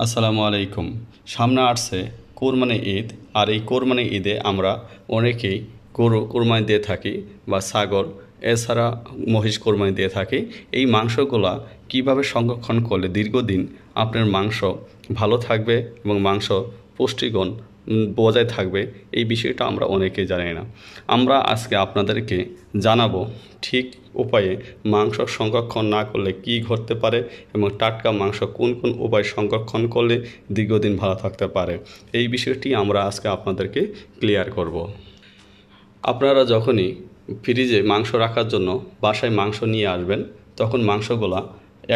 আসসালামু আলাইকুম। সামনে আসছে কোরবানি ঈদ। আর এই কোরবানি ঈদে আমরা অনেকেই গরু কোরবানি দিয়ে থাকি বা ছাগল, এছাড়া মহিষ কোরবানি দিয়ে থাকি। এই মাংসগুলা কিভাবে সংরক্ষণ করলে দীর্ঘদিন আপনার মাংস ভালো থাকবে এবং মাংস পুষ্টিগুণ বজায় থাকবে, এই বিষয়টা আমরা অনেকেই জানি না। আমরা আজকে আপনাদেরকে জানাবো ঠিক উপায়ে মাংস সংরক্ষণ না করলে কি ঘটতে পারে এবং টাটকা মাংস কোন কোন উপায় সংরক্ষণ করলে দীর্ঘদিন ভালো থাকতে পারে। এই বিষয়টি আমরা আজকে আপনাদেরকে ক্লিয়ার করব। আপনারা যখনই ফ্রিজে মাংস রাখার জন্য বাসায় মাংস নিয়ে আসবেন, তখন মাংসগুলা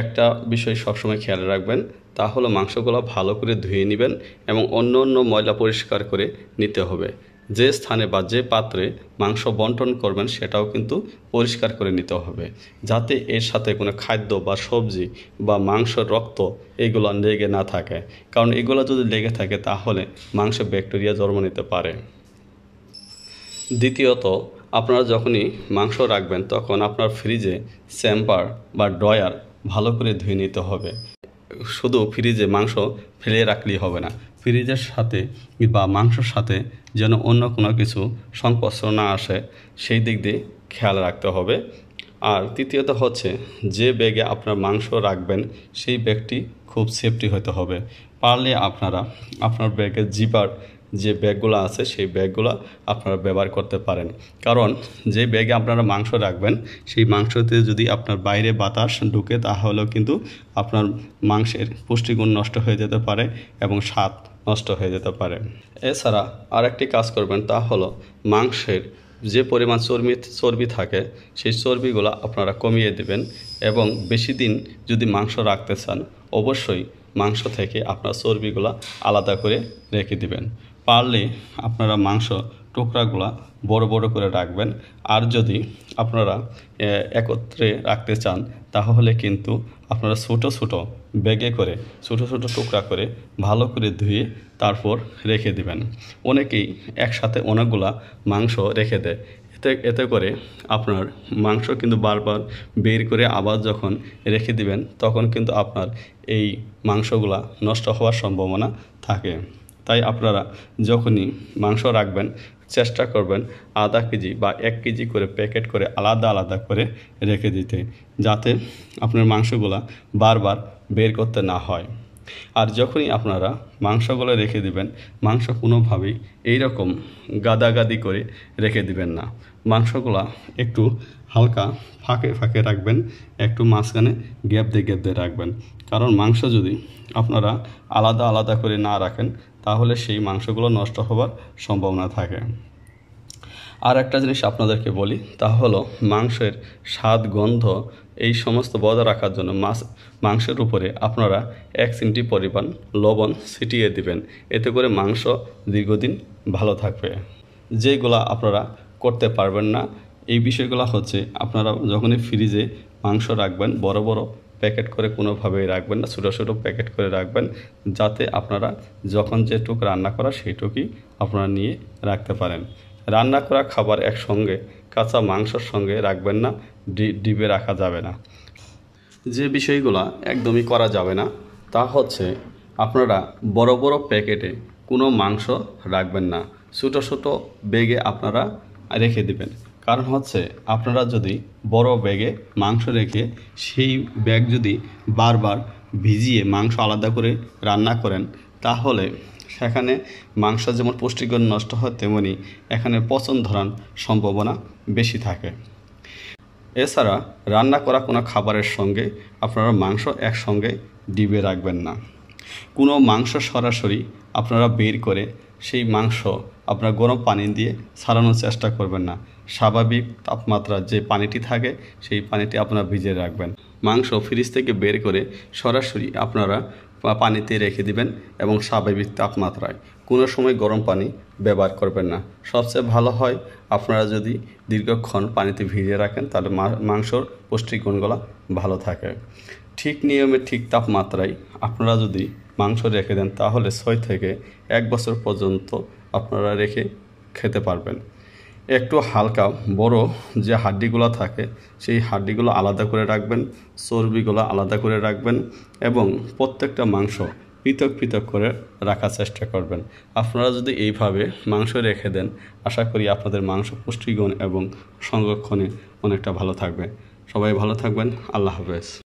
একটা বিষয় সবসময় খেয়াল রাখবেন, তা হলো মাংসগুলো ভালো করে ধুয়ে নেবেন এবং অন্য অন্য ময়লা পরিষ্কার করে নিতে হবে। যে স্থানে বা যে পাত্রে মাংস বন্টন করবেন সেটাও কিন্তু পরিষ্কার করে নিতে হবে, যাতে এর সাথে কোনো খাদ্য বা সবজি বা মাংসের রক্ত এগুলো লেগে না থাকে। কারণ এগুলো যদি লেগে থাকে তাহলে মাংসে ব্যাকটেরিয়া জন্ম নিতে পারে। দ্বিতীয়ত, আপনারা যখনই মাংস রাখবেন তখন আপনার ফ্রিজে চেম্বার বা ড্রয়ার ভালো করে ধুয়ে নিতে হবে। শুধু ফ্রিজে মাংস ফেলে রাখলেই হবে না, ফ্রিজের সাথে বা মাংসর সাথে যেন অন্য কোনো কিছু সংস্পর্শ না আসে সেই দিক দিয়ে খেয়াল রাখতে হবে। আর তৃতীয়ত হচ্ছে, যে ব্যাগে আপনার মাংস রাখবেন সেই ব্যাগটি খুব সেফটি হতে হবে। পারলে আপনারা আপনার ব্যাগের জিপার যে ব্যাগগুলো আছে সেই ব্যাগগুলো আপনারা ব্যবহার করতে পারেন। কারণ যে ব্যাগে আপনারা মাংস রাখবেন সেই মাংসতে যদি আপনার বাইরে বাতাস ঢুকে তাহলেও কিন্তু আপনার মাংসের পুষ্টিগুণ নষ্ট হয়ে যেতে পারে এবং স্বাদ নষ্ট হয়ে যেতে পারে। এছাড়া আরেকটি কাজ করবেন, তা হলো মাংসের যে পরিমাণ চর্বি থাকে সেই চর্বিগুলো আপনারা কমিয়ে দেবেন এবং বেশি দিন যদি মাংস রাখতে চান অবশ্যই মাংস থেকে আপনার চর্বিগুলো আলাদা করে রেখে দিবেন। পারলে আপনারা মাংস টুকরাগুলো বড় বড় করে রাখবেন। আর যদি আপনারা একত্রে রাখতে চান তাহলে কিন্তু আপনারা ছোটো ছোটো ব্যাগে করে ছোটো ছোটো টুকরা করে ভালো করে ধুয়ে তারপর রেখে দিবেন। অনেকেই একসাথে অনেকগুলা মাংস রেখে দেয়, এতে করে আপনার মাংস কিন্তু বারবার বের করে আবার যখন রেখে দিবেন তখন কিন্তু আপনার এই মাংসগুলা নষ্ট হওয়ার সম্ভাবনা থাকে। তাই আপনারা যখনই মাংস রাখবেন চেষ্টা করবেন আধা কেজি বা 1 কেজি করে প্যাকেট করে আলাদা আলাদা করে রেখে দিতে, যাতে আপনার মাংসগুলা বারবার বের করতে না হয়। আর যখনই আপনারা মাংসগুলো রেখে দিবেন, মাংস কোনোভাবেই এইরকম গাদাগাদি করে রেখে দিবেন না। মাংসগুলা একটু হালকা ফাঁকে ফাঁকে রাখবেন, একটু মাঝখানে গ্যাপ দিয়ে রাখবেন। কারণ মাংস যদি আপনারা আলাদা আলাদা করে না রাখেন তাহলে সেই মাংসগুলো নষ্ট হবার সম্ভাবনা থাকে। আর একটা জিনিস আপনাদেরকে বলি, তা হলো মাংসের স্বাদ গন্ধ এই সমস্ত বজায় রাখার জন্য মাংসের উপরে আপনারা 1 চিমটি পরিমাণ লবণ ছিটিয়ে দিবেন। এতে করে মাংস দীর্ঘদিন ভালো থাকবে। যেগুলা আপনারা করতে পারবেন না এই বিষয়গুলো হচ্ছে, আপনারা যখনই ফ্রিজে মাংস রাখবেন বড় বড় প্যাকেট করে কোনোভাবেই রাখবেন না, ছোটো ছোটো প্যাকেট করে রাখবেন, যাতে আপনারা যখন যেটুক রান্না করা সেইটুকুই আপনারা নিয়ে রাখতে পারেন। রান্না করা খাবার একসঙ্গে কাঁচা মাংসর সঙ্গে রাখবেন না, ডিবে রাখা যাবে না। যে বিষয়গুলো একদমই করা যাবে না তা হচ্ছে, আপনারা বড় বড় প্যাকেটে কোনো মাংস রাখবেন না, ছোটো ছোটো ব্যাগে আপনারা রেখে দিবেন। কারণ হচ্ছে, আপনারা যদি বড় ব্যাগে মাংস রেখে সেই ব্যাগ যদি বারবার ভিজিয়ে মাংস আলাদা করে রান্না করেন তাহলে সেখানে মাংস যেমন পুষ্টিগুণ নষ্ট হয় তেমনি এখানে পচন ধরার সম্ভাবনা বেশি থাকে। এছাড়া রান্না করা কোনো খাবারের সঙ্গে আপনারা মাংস একসঙ্গে ডিবে রাখবেন না। কোনো মাংস সরাসরি আপনারা বের করে সেই মাংস আপনারা গরম পানি দিয়ে ছাড়ানোর চেষ্টা করবেন না। স্বাভাবিক তাপমাত্রার যে পানিটি থাকে সেই পানিটি আপনারা ভিজিয়ে রাখবেন। মাংস ফ্রিজ থেকে বের করে সরাসরি আপনারা পানিতে রেখে দিবেন এবং স্বাভাবিক তাপমাত্রায়, কোনো সময় গরম পানি ব্যবহার করবেন না। সবচেয়ে ভালো হয় আপনারা যদি দীর্ঘক্ষণ পানিতে ভিজিয়ে রাখেন, তাহলে মাংসর পুষ্টিগুণগুলো ভালো থাকে। ঠিক নিয়মে ঠিক তাপমাত্রায় আপনারা যদি মাংস রেখে দেন তাহলে 6 থেকে 1 বছর পর্যন্ত আপনারা রেখে খেতে পারবেন। একটু হালকা বড় যে হাড্ডিগুলো থাকে সেই হাড্ডিগুলো আলাদা করে রাখবেন, চর্বিগুলো আলাদা করে রাখবেন এবং প্রত্যেকটা মাংস পৃথক পৃথক করে রাখার চেষ্টা করবেন। আপনারা যদি এইভাবে মাংস রেখে দেন, আশা করি আপনাদের মাংস পুষ্টিগুণ এবং সংরক্ষণে অনেকটা ভালো থাকবে। সবাই ভালো থাকবেন। আল্লাহ হাফেজ।